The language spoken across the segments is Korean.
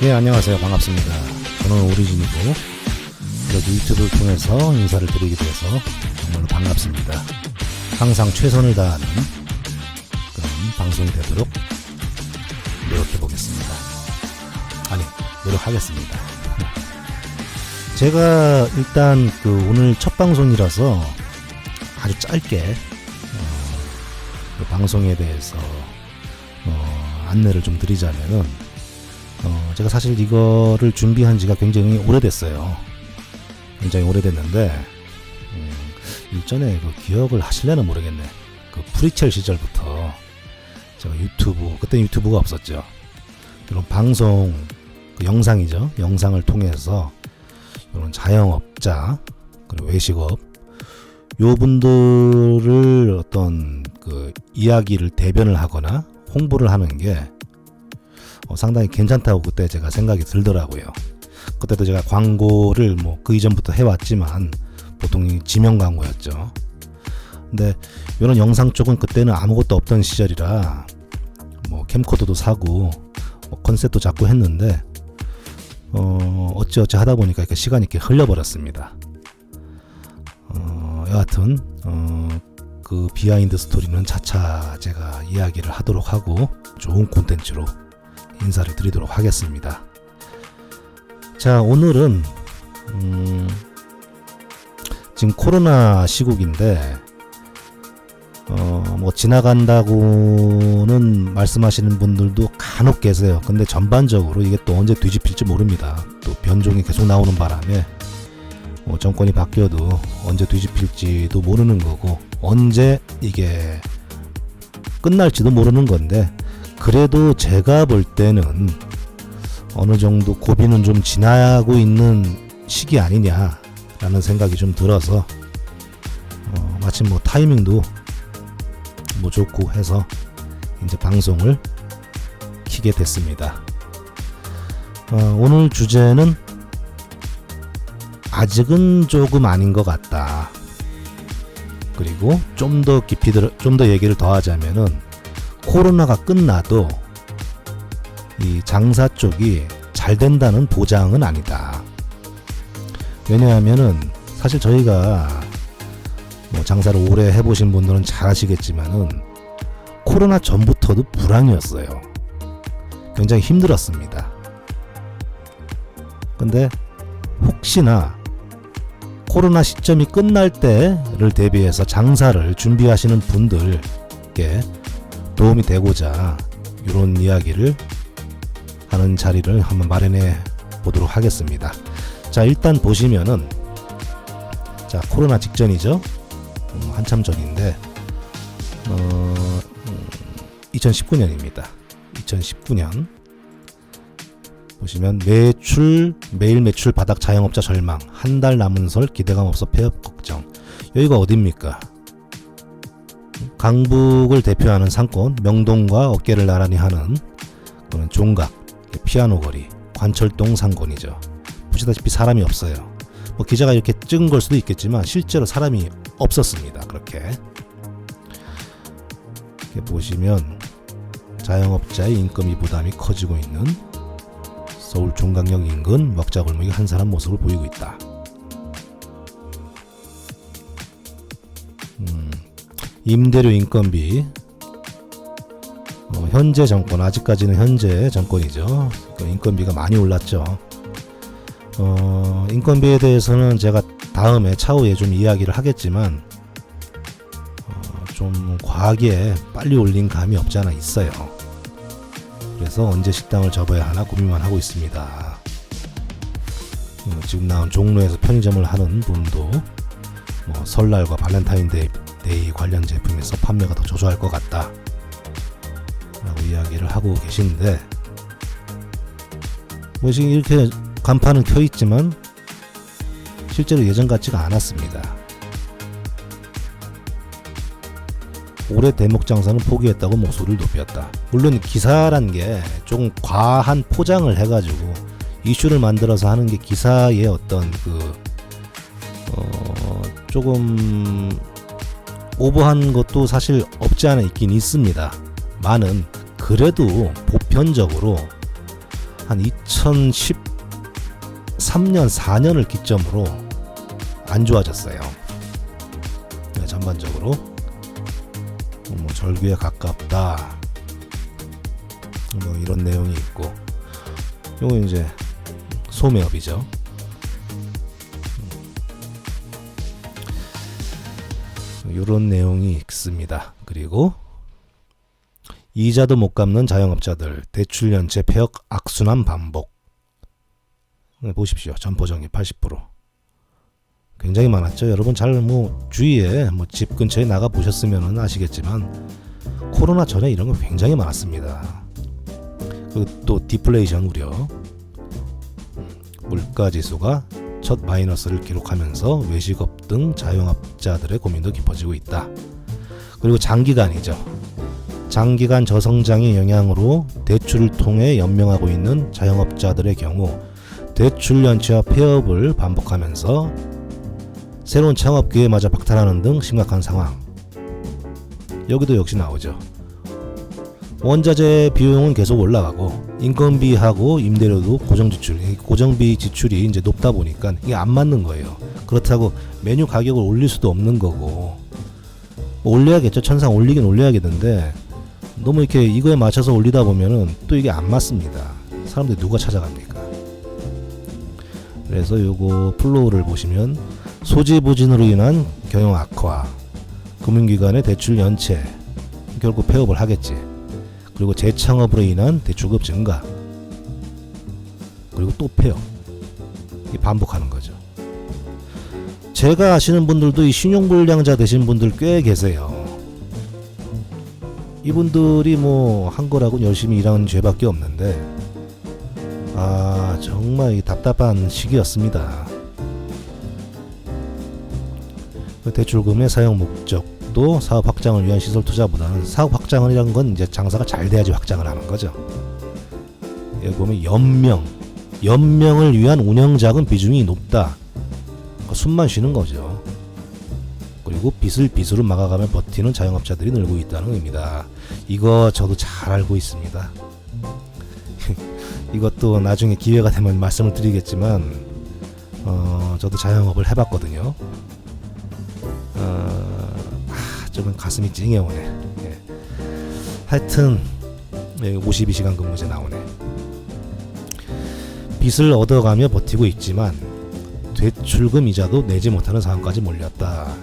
네, 안녕하세요. 반갑습니다. 저는 오리진이고 이렇게 유튜브를 통해서 인사를 드리게 돼서 정말로 반갑습니다. 항상 최선을 다하는 그런 방송이 되도록 노력해 보겠습니다. 아니, 노력하겠습니다. 제가 일단 오늘 첫 방송이라서 아주 짧게 그 방송에 대해서 안내를 좀 드리자면은 제가 사실 이거를 준비한 지가 굉장히 오래됐어요. 굉장히 오래됐는데 일전에 기억을 하실려나 모르겠네. 프리첼 시절부터 제가 그때 유튜브가 없었죠. 이런 방송 영상이죠. 영상을 통해서 이런 자영업자 그리고 외식업 요 분들을 어떤 이야기를 대변을 하거나 홍보를 하는 게 상당히 괜찮다고 그때 제가 생각이 들더라고요. 그때도 제가 광고를 그 이전부터 해왔지만 보통 지명 광고였죠. 근데 이런 영상 쪽은 그때는 아무것도 없던 시절이라 캠코더도 사고 컨셉도 잡고 했는데 어찌어찌 하다 보니까 이렇게 시간이 이렇게 흘려버렸습니다. 여하튼 그 비하인드 스토리는 차차 제가 이야기를 하도록 하고 좋은 콘텐츠로 인사를 드리도록 하겠습니다. 자, 오늘은 지금 코로나 시국인데 지나간다고는 말씀하시는 분들도 간혹 계세요. 근데 전반적으로 이게 또 언제 뒤집힐지 모릅니다. 또 변종이 계속 나오는 바람에 정권이 바뀌어도 언제 뒤집힐지도 모르는 거고 언제 이게 끝날지도 모르는 건데, 그래도 제가 볼 때는 어느 정도 고비는 좀 지나고 있는 시기 아니냐라는 생각이 좀 들어서 마침 타이밍도 좋고 해서 이제 방송을 키게 됐습니다. 오늘 주제는 아직은 조금 아닌 것 같다. 그리고 좀 더 깊이 좀 더 얘기를 더 하자면은 코로나가 끝나도 이 장사 쪽이 잘 된다는 보장은 아니다. 왜냐하면은 사실 저희가 장사를 오래 해보신 분들은 잘 아시겠지만은 코로나 전부터도 불황이었어요. 굉장히 힘들었습니다. 근데 혹시나 코로나 시점이 끝날 때를 대비해서 장사를 준비하시는 분들께 도움이 되고자 이런 이야기를 하는 자리를 한번 마련해 보도록 하겠습니다. 자, 일단 보시면은 코로나 직전이죠. 한참 전인데 2019년입니다. 2019년 보시면 매일 매출 바닥 자영업자 절망, 한 달 남은 설 기대감 없어 폐업 걱정. 여기가 어딥니까? 강북을 대표하는 상권, 명동과 어깨를 나란히 하는 그런 종각, 피아노 거리, 관철동 상권이죠. 보시다시피 사람이 없어요. 기자가 이렇게 찍은 걸 수도 있겠지만 실제로 사람이 없었습니다. 그렇게 보시면 자영업자의 인건비 부담이 커지고 있는 서울 종각역 인근 먹자골목이 한 사람 모습을 보이고 있다. 임대료 인건비 현재 정권, 아직까지는 현재 정권이죠. 인건비가 많이 올랐죠. 인건비에 대해서는 제가 다음에 차후에 좀 이야기를 하겠지만 좀 과하게 빨리 올린 감이 없지 않아 있어요. 그래서 언제 식당을 접어야 하나 고민만 하고 있습니다. 지금 나온 종로에서 편의점을 하는 분도 설날과 발렌타인데이 관련 제품에서 판매가 더 저조할 것 같다 라고 이야기를 하고 계신데, 지금 이렇게 간판은 켜있지만 실제로 예전 같지가 않았습니다. 올해 대목 장사는 포기했다고 목소리를 높였다. 물론 기사란 게 조금 과한 포장을 해가지고 이슈를 만들어서 하는 게 기사의 어떤 조금 오버한 것도 사실 없지 않아 있긴 있습니다. 많은, 그래도 보편적으로 한 2013년 4년을 기점으로 안 좋아졌어요. 네, 전반적으로 뭐 절규에 가깝다 뭐 이런 내용이 있고, 요거 이제 소매업이죠. 요런 내용이 있습니다. 그리고 이자도 못 갚는 자영업자들 대출 연체 폐업 악순환 반복. 네, 보십시오. 점포정리 80%. 굉장히 많았죠. 여러분 잘 뭐 주위에 뭐 집 근처에 나가 보셨으면 아시겠지만 코로나 전에 이런 거 굉장히 많았습니다. 그리고 또 디플레이션 우려. 물가 지수가 첫 마이너스를 기록하면서 외식업 등 자영업자들의 고민도 깊어지고 있다. 그리고 장기간이죠. 장기간 저성장의 영향으로 대출을 통해 연명하고 있는 자영업자들의 경우 대출 연체와 폐업을 반복하면서 새로운 창업 기회마저 박탈하는 등 심각한 상황. 여기도 역시 나오죠. 원자재 비용은 계속 올라가고 인건비하고 임대료도 고정비 지출이 이제 높다 보니까 이게 안 맞는 거예요. 그렇다고 메뉴 가격을 올릴 수도 없는 거고, 뭐 올려야겠죠. 천상 올리긴 올려야겠는데 너무 이렇게 이거에 맞춰서 올리다 보면은 또 이게 안 맞습니다. 사람들이 누가 찾아갑니까? 그래서 요거 플로우를 보시면 소지 부진으로 인한 경영 악화, 금융기관의 대출 연체, 결국 폐업을 하겠지. 그리고 재창업으로 인한 대출급 증가, 그리고 또 폐업. 이 반복하는 거죠. 제가 아시는 분들도 이 신용불량자 되신 분들 꽤 계세요. 이분들이 뭐 한 거라고 열심히 일하는 죄밖에 없는데, 정말 답답한 시기였습니다. 대출금의 사용 목적도 사업 확장을 위한 시설 투자보다는, 사업 확장이라는 건 이제 장사가 잘 돼야지 확장을 하는 거죠. 여기 보면 연명을 위한 운영자금 비중이 높다. 숨만 쉬는 거죠. 그리고 빚을 빚으로 막아가며 버티는 자영업자들이 늘고 있다는 의미다. 이거 저도 잘 알고 있습니다. 이것도 나중에 기회가 되면 말씀을 드리겠지만 저도 자영업을 해봤거든요. 조금 가슴이 찡해오네. 예. 하여튼 52시간 근무제 나오네. 빚을 얻어가며 버티고 있지만 대출금 이자도 내지 못하는 상황까지 몰렸다.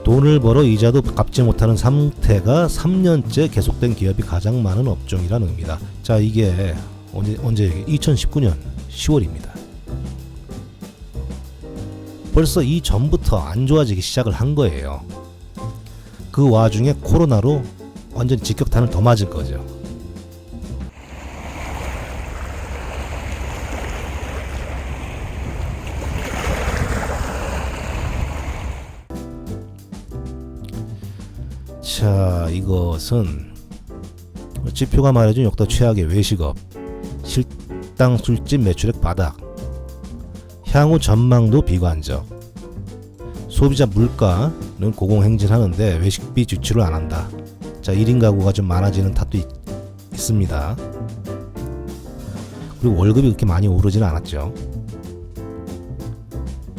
돈을 벌어 이자도 갚지 못하는 상태가 3년째 계속된 기업이 가장 많은 업종이라는 의미다. 자, 이게 언제 2019년 10월입니다. 벌써 이 전부터 안 좋아지기 시작을 한 거예요. 그 와중에 코로나로 완전히 직격탄을 더 맞은 거죠. 자, 이것은 지표가 말해준 역대 최악의 외식업, 식당 술집 매출액 바닥, 향후 전망도 비관적, 소비자 물가는 고공행진하는데 외식비 지출을 안 한다. 자, 1인 가구가 좀 많아지는 탓도 있습니다. 그리고 월급이 그렇게 많이 오르지는 않았죠.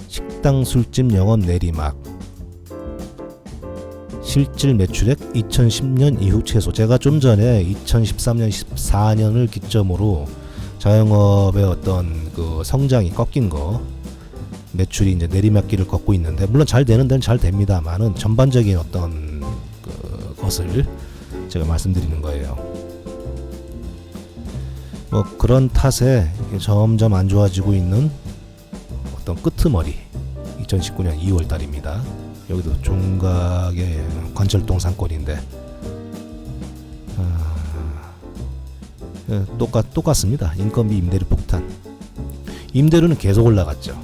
식당 술집 영업 내리막, 실질 매출액 2010년 이후 최소. 제가 좀 전에 2013년 14년을 기점으로 자영업의 어떤 그 성장이 꺾인 거, 매출이 이제 내리막길을 걷고 있는데, 물론 잘 되는 데는 잘 됩니다만은 전반적인 어떤 것을 제가 말씀드리는 거예요. 뭐 그런 탓에 점점 안 좋아지고 있는 어떤 끄트머리 2019년 2월 달입니다. 여기도 종각의 관철동 상권인데 똑같습니다. 인건비 임대료 폭탄. 임대료는 계속 올라갔죠.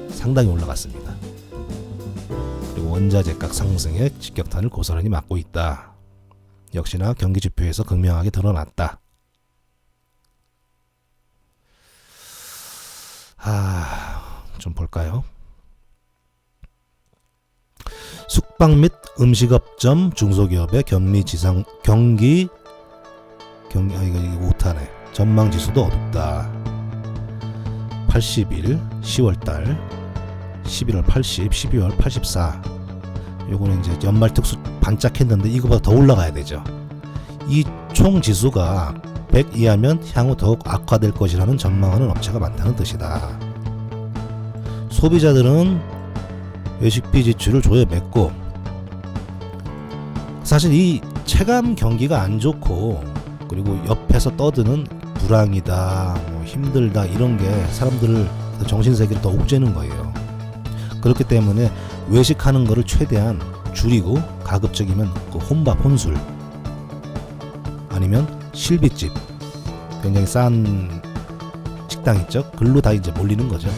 상당히 올라갔습니다. 그리고 원자재값 상승에 직격탄을 고스란히 맞고 있다. 역시나 경기 지표에서 극명하게 드러났다. 좀 볼까요? 숙박 및 음식업점 중소기업의 이거 못하네. 전망지수도 어둡다. 81, 10월달, 11월 80, 12월 84. 요거는 이제 연말 특수 반짝했는데 이거보다 더 올라가야 되죠. 이 총 지수가 100 이하면 향후 더욱 악화될 것이라는 전망하는 업체가 많다는 뜻이다. 소비자들은 외식비 지출을 조여맸고, 사실 이 체감 경기가 안 좋고 그리고 옆에서 떠드는 불황이다, 뭐 힘들다 이런 게 사람들을 정신세계를 더 옥죄는 거예요. 그렇기 때문에 외식하는 거를 최대한 줄이고 가급적이면 그 혼밥 혼술 아니면 실비집, 굉장히 싼 식당 있죠? 글로 다 이제 몰리는 거죠.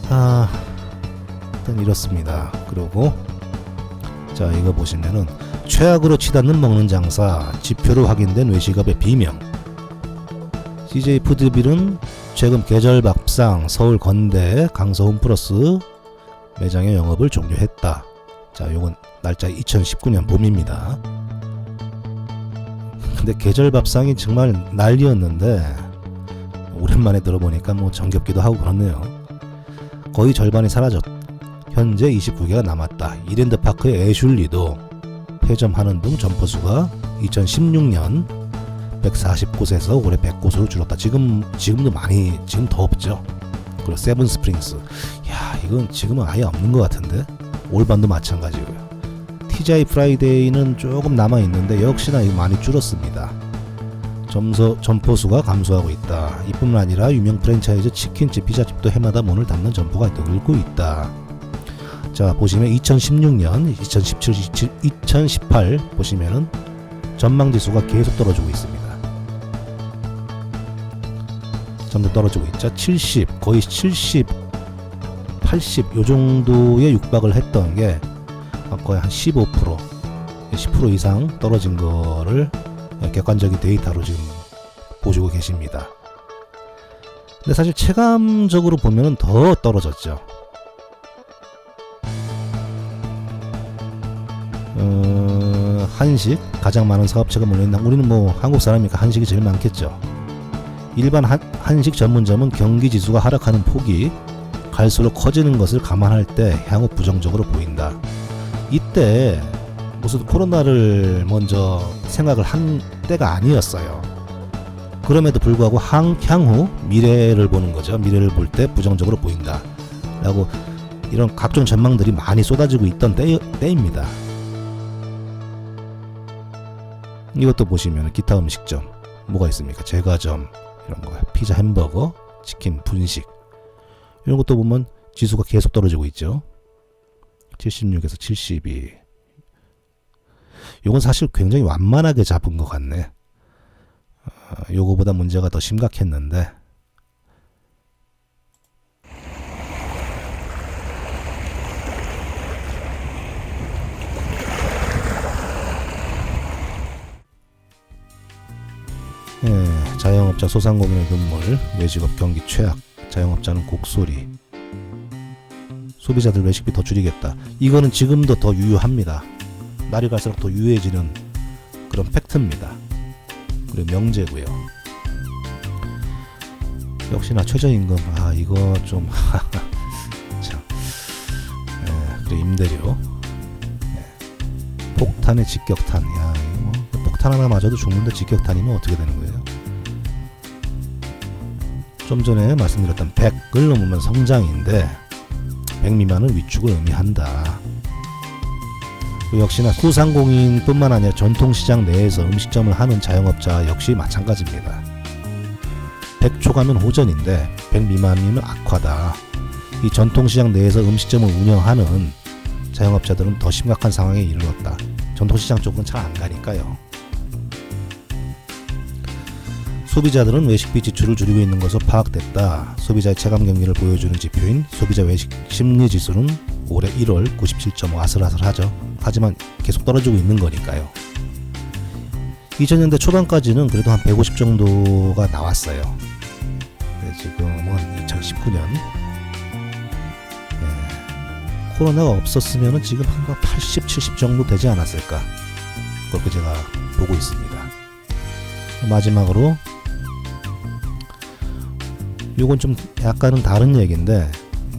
일단 이렇습니다. 그리고 자, 이거 보시면은 최악으로 치닫는 먹는 장사, 지표로 확인된 외식업의 비명. CJ 푸드빌은 최근 계절 밥상 서울 건대 강서홈 플러스 매장의 영업을 종료했다. 자, 요건 날짜 2019년 봄입니다. 근데 계절 밥상이 정말 난리였는데 오랜만에 들어보니까 뭐 정겹기도 하고 그렇네요. 거의 절반이 사라졌. 현재 29개가 남았다. 이랜드파크의 애슐리도 폐점하는 등 점포수가 2016년 140곳에서 올해 100곳으로 줄었다. 지금도 많이, 지금 더 없죠. 그리고 세븐스프링스, 야, 이건 지금은 아예 없는 것 같은데. 올반도 마찬가지고요. TGI 프라이데이는 조금 남아 있는데 역시나 이거 많이 줄었습니다. 점포수가 감소하고 있다. 이뿐만 아니라 유명 프랜차이즈 치킨집, 피자집도 해마다 문을 닫는 점포가 늘고 있다. 자, 보시면 2016년, 2017, 2018 보시면은 전망지수가 계속 떨어지고 있습니다. 점점 떨어지고 있죠. 70, 거의 70, 80 요 정도에 육박을 했던 게 거의 한 15%, 10% 이상 떨어진 거를 객관적인 데이터로 지금 보시고 계십니다. 근데 사실 체감적으로 보면은 더 떨어졌죠. 한식 가장 많은 사업체가 몰려있나. 우리는 뭐 한국 사람이니까 한식이 제일 많겠죠. 일반 한식 전문점은 경기 지수가 하락하는 폭이 갈수록 커지는 것을 감안할 때 향후 부정적으로 보인다. 이때 무슨 코로나를 먼저 생각을 한 때가 아니었어요. 그럼에도 불구하고 향후 미래를 보는 거죠. 미래를 볼 때 부정적으로 보인다 라고 이런 각종 전망들이 많이 쏟아지고 있던 때입니다. 이것도 보시면 기타 음식점 뭐가 있습니까? 제과점 이런 거, 피자, 햄버거, 치킨, 분식 이런 것도 보면 지수가 계속 떨어지고 있죠. 76에서 72. 요건 사실 굉장히 완만하게 잡은 것 같네. 요거보다 문제가 더 심각했는데. 자영업자 소상공인의 눈물, 외식업 경기 최악, 자영업자는 곡소리, 소비자들 외식비 더 줄이겠다. 이거는 지금도 더 유효합니다. 날이 갈수록 더 유효해지는 그런 팩트입니다. 그리고 명제고요. 역시나 최저임금, 이거 좀 참. 그리고 임대료, 폭탄의 직격탄. 야, 이거 폭탄 하나 맞아도 죽는데 직격탄이면 어떻게 되는 거예요? 좀 전에 말씀드렸던 100을 넘으면 성장인데 100 미만은 위축을 의미한다. 역시나 소상공인뿐만 아니라 전통시장 내에서 음식점을 하는 자영업자 역시 마찬가지입니다. 100 초과면 호전인데 100 미만이면 악화다. 이 전통시장 내에서 음식점을 운영하는 자영업자들은 더 심각한 상황에 이르렀다. 전통시장 쪽은 잘 안 가니까요. 소비자들은 외식비 지출을 줄이고 있는 것으로 파악됐다. 소비자의 체감 경기를 보여주는 지표인 소비자 외식 심리지수는 올해 1월 97.5 아슬아슬하죠. 하지만 계속 떨어지고 있는 거니까요. 2000년대 초반까지는 그래도 한 150 정도가 나왔어요. 지금은 2019년 코로나가 없었으면 지금 한 80, 70 정도 되지 않았을까. 그렇게 제가 보고 있습니다. 마지막으로 요건 좀 약간은 다른 얘기인데,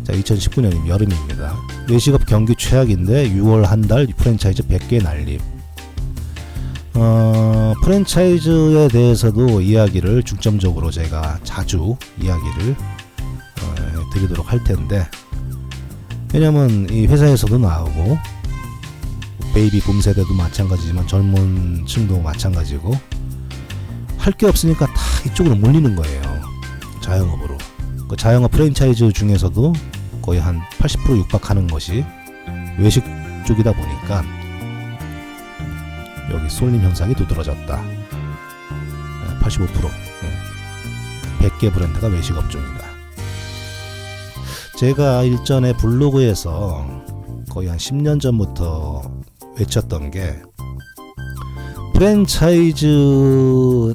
자, 2019년 여름입니다. 외식업 경기 최악인데 6월 한 달 프랜차이즈 100개 난립. 프랜차이즈에 대해서도 이야기를 중점적으로 제가 자주 이야기를 드리도록 할 텐데, 왜냐면 이 회사에서도 나오고 베이비 붐 세대도 마찬가지지만 젊은 층도 마찬가지고 할 게 없으니까 다 이쪽으로 몰리는 거예요. 자영업으로. 그 자영업 프랜차이즈 중에서도 거의 한 80% 육박하는 것이 외식 쪽이다 보니까 여기 쏠림 현상이 두드러졌다. 85%. 100개 브랜드가 외식 업종이다. 제가 일전에 블로그에서 거의 한 10년 전부터 외쳤던 게, 프랜차이즈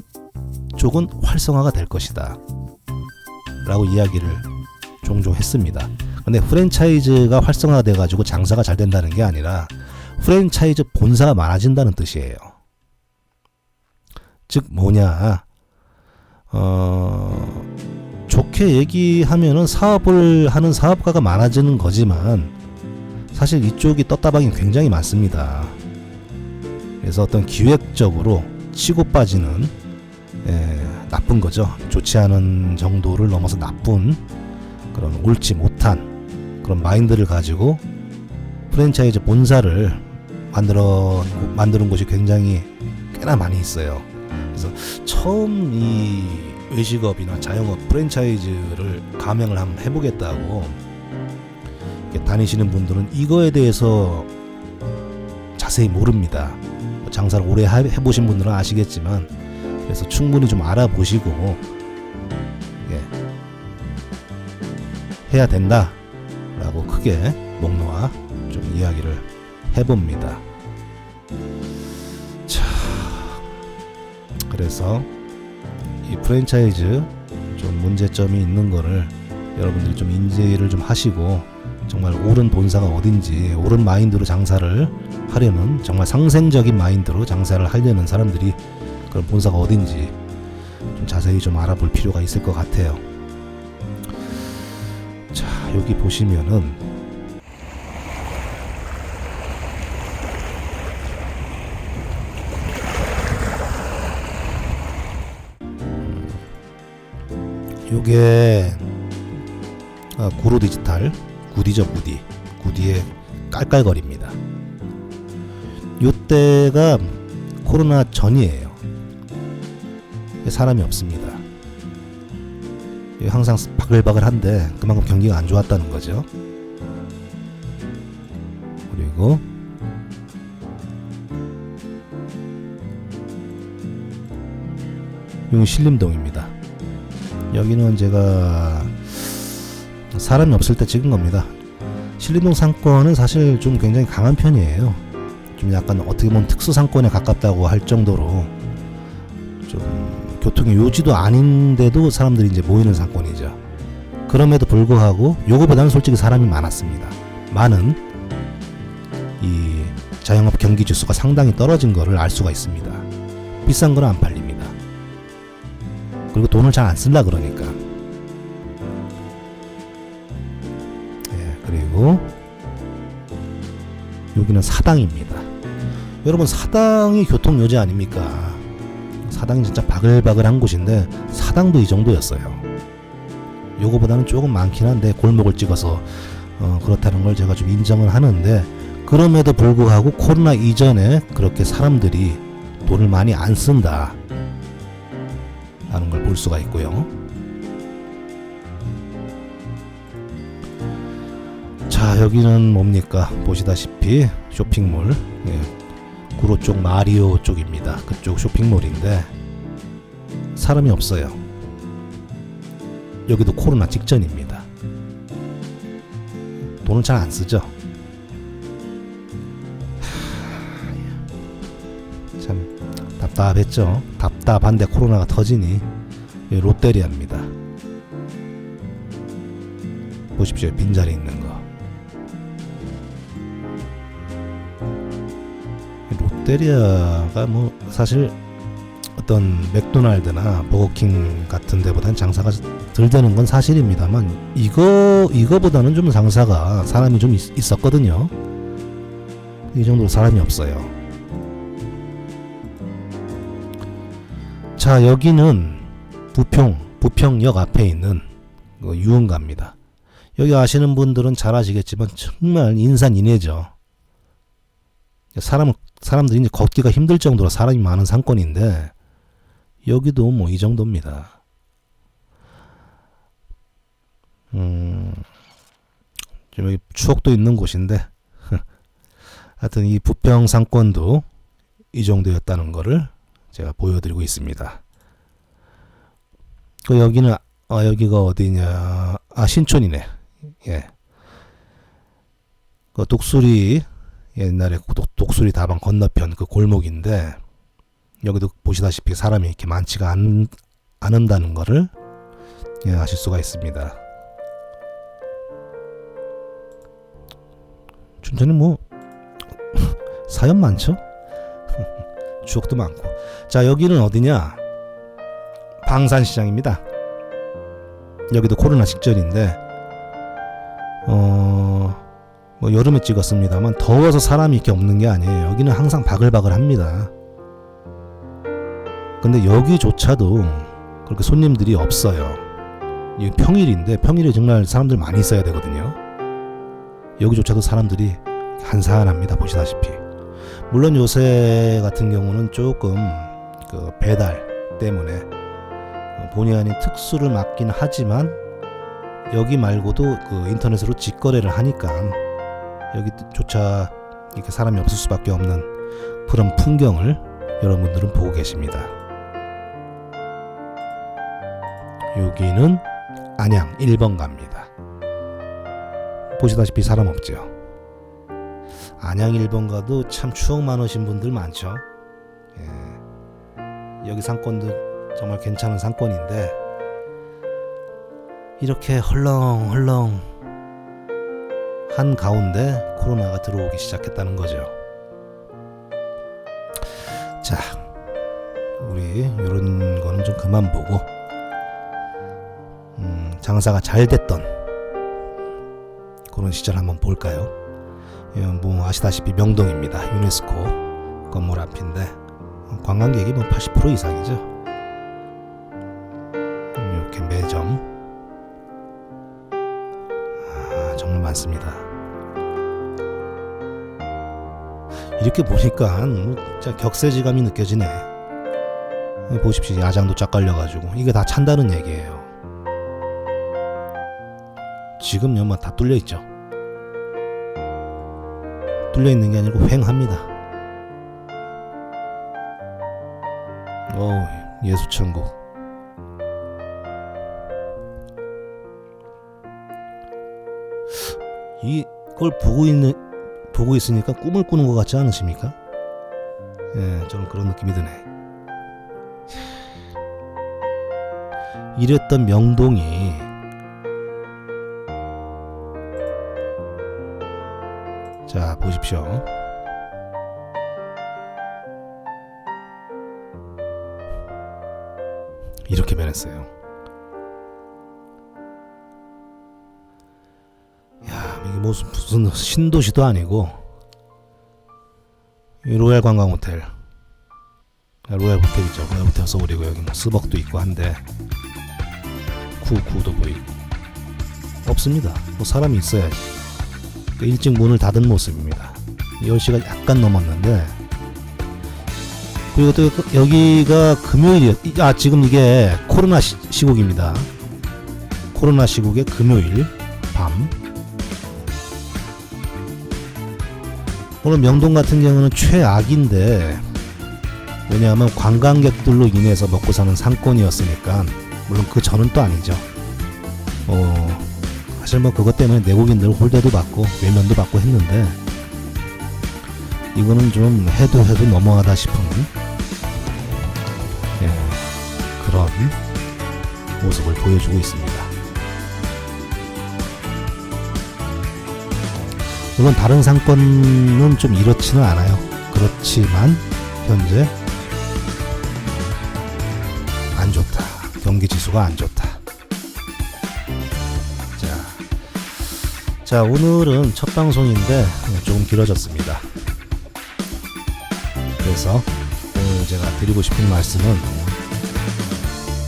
쪽은 활성화가 될 것이다 라고 이야기를 종종 했습니다. 근데 프랜차이즈가 활성화가 돼가지고 장사가 잘 된다는 게 아니라 프랜차이즈 본사가 많아진다는 뜻이에요. 즉 뭐냐, 좋게 얘기하면은 사업을 하는 사업가가 많아지는 거지만 사실 이쪽이 떴다방이 굉장히 많습니다. 그래서 어떤 기획적으로 치고 빠지는 나쁜 거죠. 좋지 않은 정도를 넘어서 나쁜 그런 옳지 못한 그런 마인드를 가지고 프랜차이즈 본사를 만드는 곳이 굉장히 꽤나 많이 있어요. 그래서 처음 이 외식업이나 자영업 프랜차이즈를 가맹을 한번 해보겠다고 이렇게 다니시는 분들은 이거에 대해서 자세히 모릅니다. 장사를 오래 해보신 분들은 아시겠지만, 그래서 충분히 좀 알아보시고 해야 된다 라고 크게 목 놓아 좀 이야기를 해봅니다. 자, 그래서 이 프랜차이즈 좀 문제점이 있는 거를 여러분들이 좀 인지를 좀 하시고, 정말 옳은 본사가 어딘지, 옳은 마인드로 장사를 하려는, 정말 상생적인 마인드로 장사를 하려는 사람들이 그런 본사가 어딘지 좀 자세히 좀 알아볼 필요가 있을 것 같아요. 자, 여기 보시면은 요게 구로 디지털, 구디죠. 구디의 깔깔거립니다. 요때가 코로나 전이에요. 사람이 없습니다. 항상 바글바글한데 그만큼 경기가 안 좋았다는 거죠. 그리고 여기 신림동입니다. 여기는 제가 사람이 없을 때 찍은 겁니다. 신림동 상권은 사실 좀 굉장히 강한 편이에요. 좀 약간 어떻게 보면 특수 상권에 가깝다고 할 정도로 좀 교통의 요지도 아닌데도 사람들이 이제 모이는 상권이죠. 그럼에도 불구하고 요거보다는 솔직히 사람이 많았습니다. 많은 이 자영업 경기 지수가 상당히 떨어진 거를 알 수가 있습니다. 비싼 거는 안 팔립니다. 그리고 돈을 잘 안 쓸라 그러니까. 그리고 여기는 사당입니다. 여러분, 사당이 교통요지 아닙니까? 사당이 진짜 바글바글한 곳인데 사당도 이 정도였어요. 요거보다는 조금 많긴 한데 골목을 찍어서 그렇다는 걸 제가 좀 인정을 하는데, 그럼에도 불구하고 코로나 이전에 그렇게 사람들이 돈을 많이 안 쓴다 라는 걸 볼 수가 있고요. 자, 여기는 뭡니까? 보시다시피 쇼핑몰, 구로 쪽 마리오 쪽입니다. 그쪽 쇼핑몰인데 사람이 없어요. 여기도 코로나 직전입니다. 돈을 잘 안 쓰죠. 참 답답했죠. 답답한데 코로나가 터지니. 롯데리아입니다. 보십시오, 빈자리 있는 거. 롯데리아가 뭐 사실 어떤 맥도날드나 버거킹 같은 데보다는 장사가 덜 되는 건 사실입니다만 이거보다는 좀 장사가 사람이 좀 있었거든요. 이 정도로 사람이 없어요. 자, 여기는 부평역 앞에 있는 유흥가입니다. 여기 아시는 분들은 잘 아시겠지만 정말 인산인해죠. 사람들이 이제 걷기가 힘들 정도로 사람이 많은 상권인데 여기도 뭐 이 정도입니다. 좀 여기 추억도 있는 곳인데 하여튼 이 부평 상권도 이 정도였다는 거를 제가 보여드리고 있습니다. 여기는 여기가 어디냐? 신촌이네. 예. 독수리 옛날에 독수리 다방 건너편 그 골목인데 여기도 보시다시피 사람이 이렇게 많지가 않은다는 거를 아실 수가 있습니다. 춘천이 뭐 사연 많죠? 추억도 많고. 자, 여기는 어디냐? 방산시장입니다. 여기도 코로나 직전인데 뭐 여름에 찍었습니다만 더워서 사람이 이렇게 없는 게 아니에요. 여기는 항상 바글바글합니다. 근데 여기조차도 그렇게 손님들이 없어요. 이 평일인데 평일에 정말 사람들 많이 있어야 되거든요. 여기조차도 사람들이 한산합니다. 보시다시피. 물론 요새 같은 경우는 조금 그 배달 때문에 본의 아닌 특수를 맞긴 하지만 여기 말고도 그 인터넷으로 직거래를 하니까 여기조차 이렇게 사람이 없을 수밖에 없는 그런 풍경을 여러분들은 보고 계십니다. 여기는 안양 1번 갑니다. 보시다시피 사람 없죠. 안양 1번 가도 참 추억 많으신 분들 많죠. 예. 여기 상권도 정말 괜찮은 상권인데 이렇게 헐렁헐렁 한 가운데 코로나가 들어오기 시작했다는 거죠. 자, 우리 이런 거는 좀 그만 보고 장사가 잘 됐던 그런 시절 한번 볼까요? 뭐 아시다시피 명동입니다. 유네스코 건물 앞인데 관광객이 뭐 80% 이상이죠. 이렇게 매점 정말 많습니다. 이렇게 보니까 진짜 격세지감이 느껴지네. 보십시오. 야장도 쫙 깔려가지고 이게 다 찬다는 얘기예요. 지금 여만 다 뚫려있죠. 뚫려있는 게 아니고 횡합니다. 예수천국. 이걸 보고 있으니까 꿈을 꾸는 것 같지 않으십니까? 예, 저는 그런 느낌이 드네. 이랬던 명동이 자, 보십시오. 이렇게 변했어요. 야, 이게 무슨 신도시도 아니고 로얄 관광 호텔. 로얄 호텔이죠. 로얄 호텔 서울이고 여기 뭐 스벅도 있고 한데 쿠도 보이고 없습니다. 뭐 사람이 있어야지. 일찍 문을 닫은 모습입니다. 10시가 약간 넘었는데 그리고 또 여기가 금요일이요. 지금 이게 코로나 시국입니다. 코로나 시국의 금요일 밤. 오늘 명동 같은 경우는 최악인데 왜냐하면 관광객들로 인해서 먹고 사는 상권이었으니까 물론 그 전은 또 아니죠. 사실 뭐 그것 때문에 내국인들 홀대도 받고 외면도 받고 했는데 이거는 좀 해도 너무하다 싶은 그런 모습을 보여주고 있습니다. 물론 다른 상권은 좀 이렇지는 않아요. 그렇지만 현재 안 좋다. 경기 지수가 안 좋다. 자, 오늘은 첫 방송인데 조금 길어졌습니다. 그래서 오늘 제가 드리고 싶은 말씀은,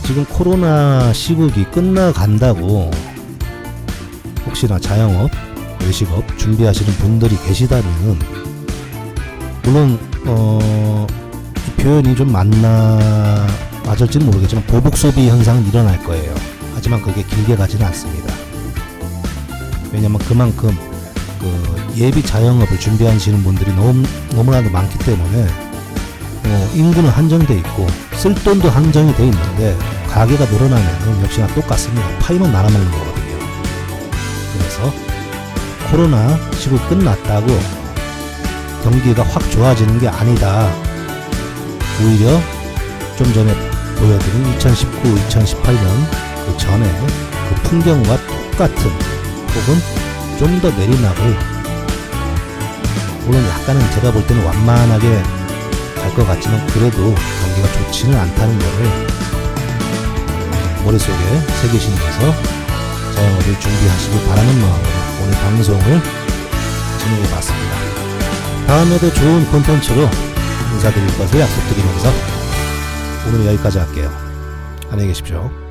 지금 코로나 시국이 끝나간다고 혹시나 자영업, 외식업 준비하시는 분들이 계시다면, 물론 이 표현이 좀 맞을지는 모르겠지만 보복 소비 현상은 일어날 거예요. 하지만 그게 길게 가지는 않습니다. 왜냐면 그만큼 그 예비 자영업을 준비하시는 분들이 너무나도 많기 때문에 인구는 한정돼 있고 쓸 돈도 한정이 돼 있는데, 가게가 늘어나면 역시나 똑같습니다. 파이만 나눠먹는 거거든요. 그래서 코로나 시국 끝났다고 경기가 확 좋아지는 게 아니다. 오히려 좀 전에 보여드린 2019, 2018년 그 전에 그 풍경과 똑같은, 혹은 좀 더 내리막을, 물론 약간은 제가 볼 때는 완만하게 갈 것 같지만 그래도 경기가 좋지는 않다는 것을 머릿속에 새기시면서 자영업을 준비하시길 바라는 마음으로 오늘 방송을 진행해 봤습니다. 다음에도 좋은 콘텐츠로 인사드릴 것을 약속드리면서 오늘 여기까지 할게요. 안녕히 계십시오.